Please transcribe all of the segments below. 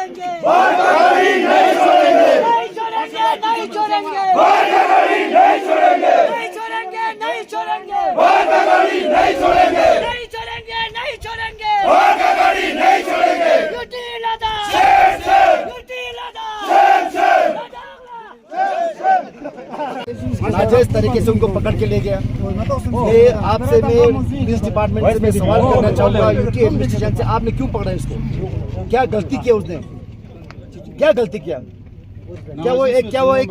छोड़ेंगे, बाढ़ का गाड़ी नहीं छोड़ेंगे, नहीं छोड़ेंगे, नहीं छोड़ेंगे, बाढ़ का गाड़ी नहीं छोड़ेंगे, नहीं छोड़ेंगे, नहीं छोड़ेंगे, बाढ़ का गाड़ी नहीं छोड़ेंगे, नहीं छोड़ेंगे, नहीं छोड़ेंगे, बाढ़ का गाड़ी नहीं छोड़ेंगे। यूटी लद्दाख, शेर शेर यूटी लद्दाख, शेर शेर नाजायज तरीके से उनको पकड़ के ले गया। मैं आपसे पुलिस डिपार्टमेंट से मैं सवाल करना चाहूंगा, यूटी एडमिनिस्ट्रेशन से, आपने क्यों पकड़ा इसको? क्या गलती किया उसने? क्या गलती किया?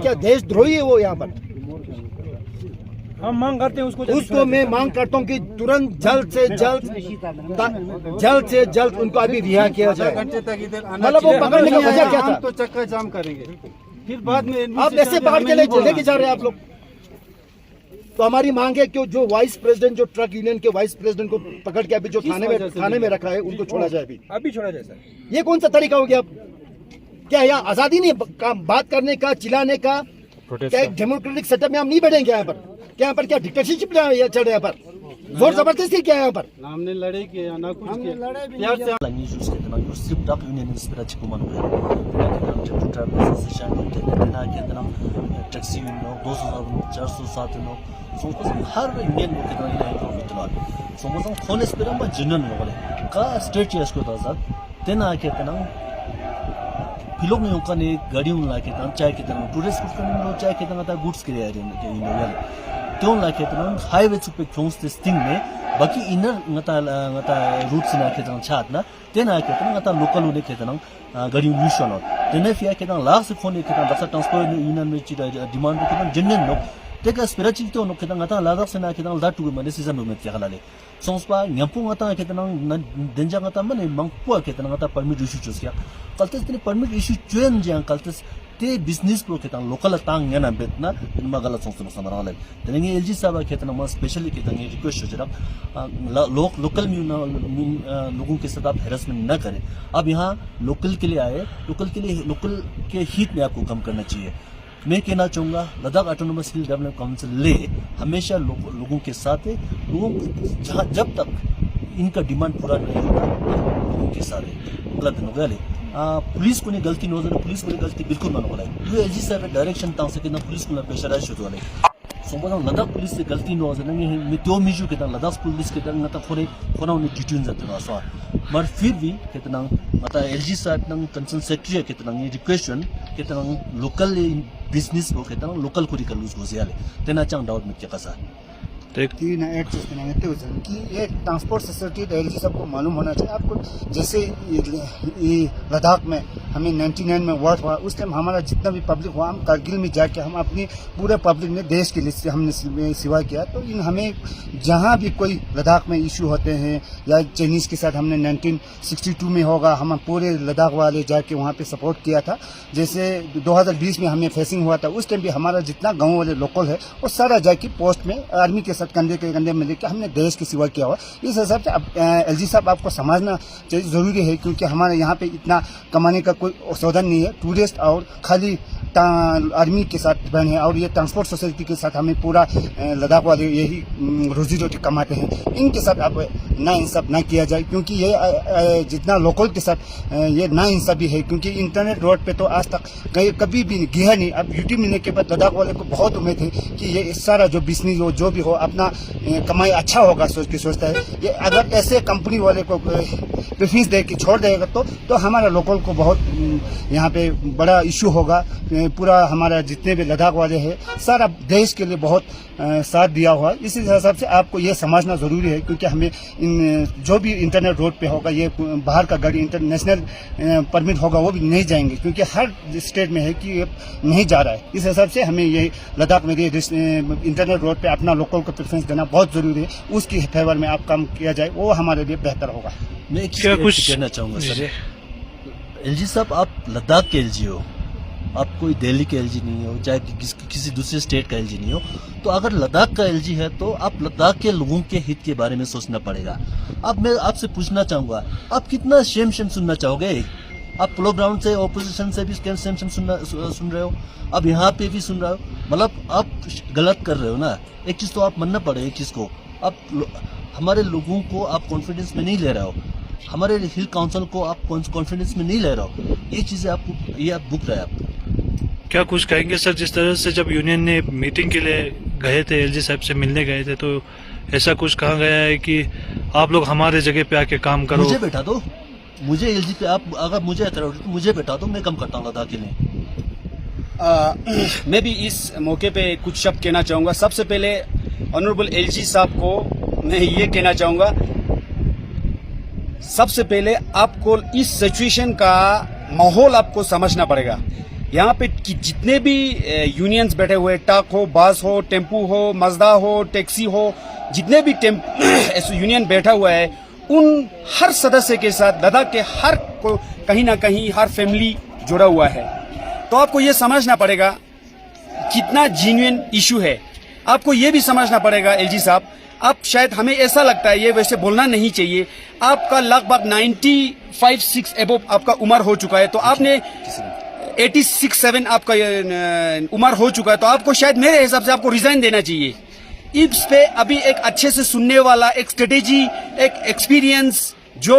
क्या देशद्रोही है वो? यहाँ पर हम मांग करते हैं उसको मैं मांग करता हूँ कि तुरंत जल्द से जल्द उनको अभी रिहा किया जाए। मतलब वो पकड़ने का वजह क्या था? तो चक्का जाम करेंगे, फिर बाद में आप ऐसे पकड़ के लेके जा रहे हैं आप लोग। तो हमारी मांग है कि जो वाइस प्रेसिडेंट, जो ट्रक यूनियन के वाइस प्रेसिडेंट को पकड़ के अभी जो थाने में रखा है, उनको छोड़ा जाए। अभी छोड़ा जाए सर। ये कौन सा तरीका हो गया? क्या यहाँ आजादी नहीं बात करने का, चिल्लाने का? क्या एक डेमोक्रेटिक सेटअप में हम नहीं बैठेंगे यहाँ पर? क्या डिक्टेटरशिप चल रहा है यहाँ पर? जोर जबरदस्ती क्या है यहाँ पर? हमने लड़ाई किया ना कुछ किया, प्यार से pilok ne ukane gari un la ke tan chai ke tan tourist ko kan no chai ke tan ta goods ke area ne ke ino yal ton la ke tan highway chu pe close this thing ne baki inner ngata routes na ke tan chat na tena ke tan ngata local ne ke tan gari un mission not tena fia ke tan last khone ke tan dasa transport union me chi demand ke tan jennen no teka spirituality no ke tan ngata ladak sena ke tan that to me season no me ke halale sonspa nyampung ngata ke tan denja ngata mane mangpo ke tan ngata permit issue chus kya kaltes tene permit issue chuen jang kaltes te business pro ke tan local tang ngana betna magala sonsna samara le tene LG saba ke tan ma specially ke tan request ho jara local लोगों के साथ आप harassment न करें। अब यहाँ local के लिए आए, लोकल के हित में आपको कम करना चाहिए। मैं कहना चाहूँगा लद्दाख ऑटोनोमस हिल डेवलपमेंट काउंसिल ले हमेशा लोगों के साथ है। जब तक इनका डिमांड पूरा नहीं होता लोगों के साथ है। गलत हो गया पुलिस को नहीं गलती नहीं, पुलिस को नहीं गलती बिल्कुल मन बोला है एलजी साहब डायरेक्शन ताऊ से पुलिस को प्रेशराइज शुरू होने सोमवार लद्दाख पुलिस से गलती न हो जाए मैं तो मिजू के लद्दाख पुलिस के खोने उन्हें डिट्यून जाते ना सो मगर फिर भी कितना एलजी साहब कंसर्न सेक्रेटरी कितना रिक्वेस्ट कितना लोकल बिजनेस को कितना लोकल को रिकल लूज घोषिया तेना चांग डाउट में क्या सा कि ये ट्रांसपोर्ट फैसिलिटी एलजी सबको मालूम होना चाहिए। आपको जैसे लद्दाख में हमें 99 में वॉर हुआ, उस टाइम हमारा जितना भी पब्लिक हुआ, हम कारगिल में जाके हम अपनी पूरे पब्लिक ने देश के लिए हमने सेवा किया। तो इन हमें जहाँ भी कोई लद्दाख में इशू होते हैं या चाइनीज़ के साथ हमने 1962 में होगा, हम पूरे लद्दाख वाले जाके वहाँ पे सपोर्ट किया था। जैसे 2020 में हमें फेसिंग हुआ था, उस टाइम भी हमारा जितना गाँव वाले लोकल है वो सारा जाके पोस्ट में आर्मी के कंधे के कंधे में लेकर हमने देश की सेवा किया हुआ। इस हिसाब से अब एलजी साहब आपको समझना चाहिए, जरूरी है, क्योंकि हमारे यहाँ पे इतना कमाने का कोई साधन नहीं है। टूरिस्ट और खाली आर्मी के साथ बने हैं और ये ट्रांसपोर्ट सोसाइटी के साथ हमें पूरा लद्दाख वाले यही रोजी रोटी कमाते हैं। इनके साथ अब ना इंसाफ ना किया जाए, क्योंकि ये जितना लोकल के साथ ये ना इंसाफी है। क्योंकि इंटरनेट रोड पे तो आज तक कभी भी गया नहीं। अब यूटी मिलने के बाद लद्दाख वाले को बहुत उम्मीद है कि ये सारा जो बिजनेस हो जो भी हो अपना कमाई अच्छा होगा सोचता है। ये अगर ऐसे कंपनी वाले को प्रेफरेंस दे के छोड़ देगा तो हमारा लोकल को बहुत यहाँ पे बड़ा इशू होगा। पूरा हमारा जितने भी लद्दाख वाले हैं सारा देश के लिए बहुत साथ दिया हुआ है। इसी हिसाब से आपको ये समझना ज़रूरी है, क्योंकि हमें जो भी इंटरनेट रोड पे होगा ये बाहर का गाड़ी इंटरनेशनल परमिट होगा वो भी नहीं जाएंगे, क्योंकि हर स्टेट में है कि ये नहीं जा रहा है। इस हिसाब से हमें ये लद्दाख में इंटरनेट रोड पे अपना लोकल को प्रेफरेंस देना बहुत ज़रूरी है। उसकी फेवर में आप काम किया जाए वो हमारे लिए बेहतर होगा। मैं क्या कुछ कहना चाहूँगा सर, एलजी साहब आप लद्दाख के एलजी हो, आप कोई दिल्ली के एलजी नहीं हो, चाहे किसी दूसरे स्टेट का एलजी नहीं हो। तो अगर लद्दाख का एलजी है तो आप लद्दाख के लोगों के हित के बारे में सोचना पड़ेगा। अब मैं आपसे पूछना चाहूँगा, आप कितना शेम सुनना चाहोगे? आप प्लो ग्राउंड से ऑपोजिशन से भी शेम सुन रहे हो, अब यहाँ पे भी सुन रहे हो, मतलब आप गलत कर रहे हो ना। एक चीज़ तो आप मानना पड़े, एक चीज़ को आप हमारे लोगों को आप कॉन्फिडेंस में नहीं ले रहे हो हमारे हिल काउंसिल को आप कॉन्फिडेंस में नहीं ले रहे हो, ये चीजें आपको ये आप बुक रहे हैं आपको। क्या कुछ कहेंगे सर, जिस तरह से जब यूनियन ने मीटिंग के लिए गए थे, एलजी साहब से मिलने गए थे, तो ऐसा कुछ कहा गया है कि आप लोग हमारे जगह पे आके काम करो। मुझे बैठा दो, मुझे एलजी पे आप अगर मुझे अथॉरिटी तो मुझे बैठा दो, मैं कम करता हूँ लद्दाख के लिए। मैं भी इस मौके पे कुछ शब्द कहना चाहूँगा। सबसे पहले ऑनरेबल एलजी साहब को मैं ये कहना चाहूँगा, सबसे पहले आपको इस सिचुएशन का माहौल आपको समझना पड़ेगा। यहाँ पे जितने भी यूनियंस बैठे हुए, ट्रक हो, बस हो, टेम्पू हो, मजदा हो, टैक्सी हो, जितने भी यूनियन बैठा हुआ है, उन हर सदस्य के साथ लद्दाख के हर को कहीं ना कहीं हर फैमिली जुड़ा हुआ है। तो आपको ये समझना पड़ेगा कितना जेन्युइन इशू है। आपको ये भी समझना पड़ेगा एलजी साहब, आप शायद हमें ऐसा लगता है ये वैसे बोलना नहीं चाहिए, आपका लगभग 95-6 एबोव आपका उम्र हो चुका है, तो आपने 86-7 आपका उम्र हो चुका है, तो आपको शायद मेरे हिसाब से आपको रिजाइन देना चाहिए। इस पे अभी एक अच्छे से सुनने वाला, एक स्ट्रेटेजी, एक एक्सपीरियंस जो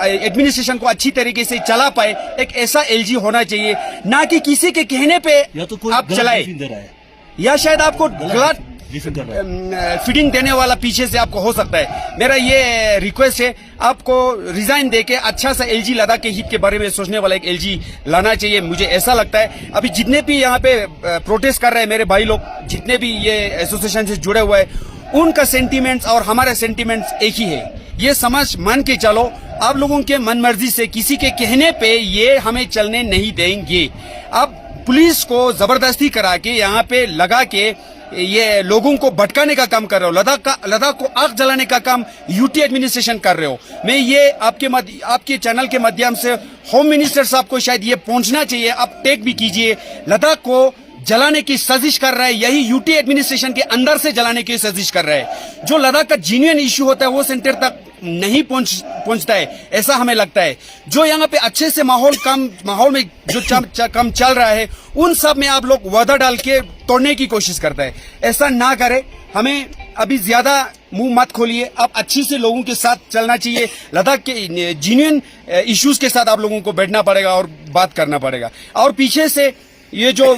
एडमिनिस्ट्रेशन को अच्छी तरीके से चला पाए, एक ऐसा एलजी होना चाहिए, ना कि किसी के कहने पे या तो कोई आप गलत चलाए, briefing दे रहा है, या शायद आपको गलत briefing कर रहा है। फीडिंग देने वाला पीछे से आपको हो सकता है। मेरा ये रिक्वेस्ट है, आपको रिजाइन देके अच्छा सा एलजी लद्दाख के हित के बारे में सोचने वाला एक एलजी लाना चाहिए, मुझे ऐसा लगता है। अभी जितने भी यहाँ पे प्रोटेस्ट कर रहे हैं मेरे भाई लोग, जितने भी ये एसोसिएशन से जुड़े हुए हैं, उनका सेंटीमेंट्स और हमारा सेंटीमेंट्स एक ही है। ये समझ मान के चलो, आप लोगों के मन मर्जी से किसी के कहने पे ये हमें चलने नहीं देंगे। आप पुलिस को जबरदस्ती करा के यहाँ पे लगा के ये लोगों को भटकाने का काम कर रहे हो, लद्दाख को आग जलाने का काम यूटी एडमिनिस्ट्रेशन कर रहे हो। मैं ये आपके चैनल के माध्यम से होम मिनिस्टर साहब को शायद ये पहुंचना चाहिए, आप टेक भी कीजिए। लद्दाख को जलाने की साजिश कर रहा है, यही यूटी एडमिनिस्ट्रेशन के अंदर से जलाने की साजिश कर रहा है। जो लद्दाख का जेन्युइन इश्यू होता है वो सेंटर तक नहीं पहुंचता है, ऐसा हमें लगता है। जो यहाँ पे अच्छे से माहौल में जो कम चल रहा है, उन सब में आप लोग वादा डाल के तोड़ने की कोशिश करता है। ऐसा ना करे, हमें अभी ज्यादा मुंह मत खोलिए, आप अच्छी से लोगों के साथ चलना चाहिए। लद्दाख के जेन्युइन इश्यूज के साथ आप लोगों को बैठना पड़ेगा और बात करना पड़ेगा। और पीछे से ये जो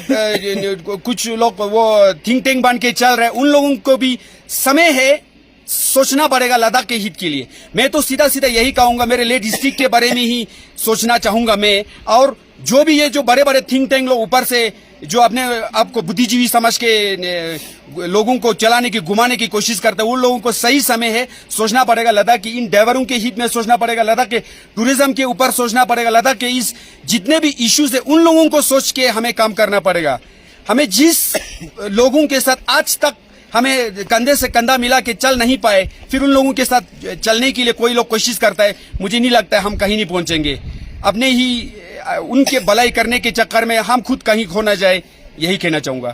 कुछ लोग वो थिंक टैंक बन के चल रहे हैं, उन लोगों को भी समय है, सोचना पड़ेगा लद्दाख के हित के लिए। मैं तो सीधा सीधा यही कहूंगा, मेरे लेह डिस्ट्रिक्ट के बारे में ही सोचना चाहूंगा मैं। और जो भी ये जो बड़े बड़े थिंक टैंक लोग ऊपर से जो अपने आपको बुद्धिजीवी समझ के लोगों को चलाने की, घुमाने की कोशिश करते हैं, उन लोगों को सही समय है सोचना पड़ेगा। लद्दाख की इन ड्राइवरों के हित में सोचना पड़ेगा, लद्दाख के टूरिज्म के ऊपर सोचना पड़ेगा, लद्दाख के इस जितने भी इश्यूज है उन लोगों को सोच के हमें काम करना पड़ेगा। हमें जिस लोगों के साथ आज तक हमें कंधे से कंधा मिला के चल नहीं पाए, फिर उन लोगों के साथ चलने के लिए कोई लोग कोशिश करता है, मुझे नहीं लगता है हम कहीं नहीं पहुंचेंगे। अपने ही उनके भलाई करने के चक्कर में हम खुद कहीं खो ना जाए, यही कहना चाहूंगा।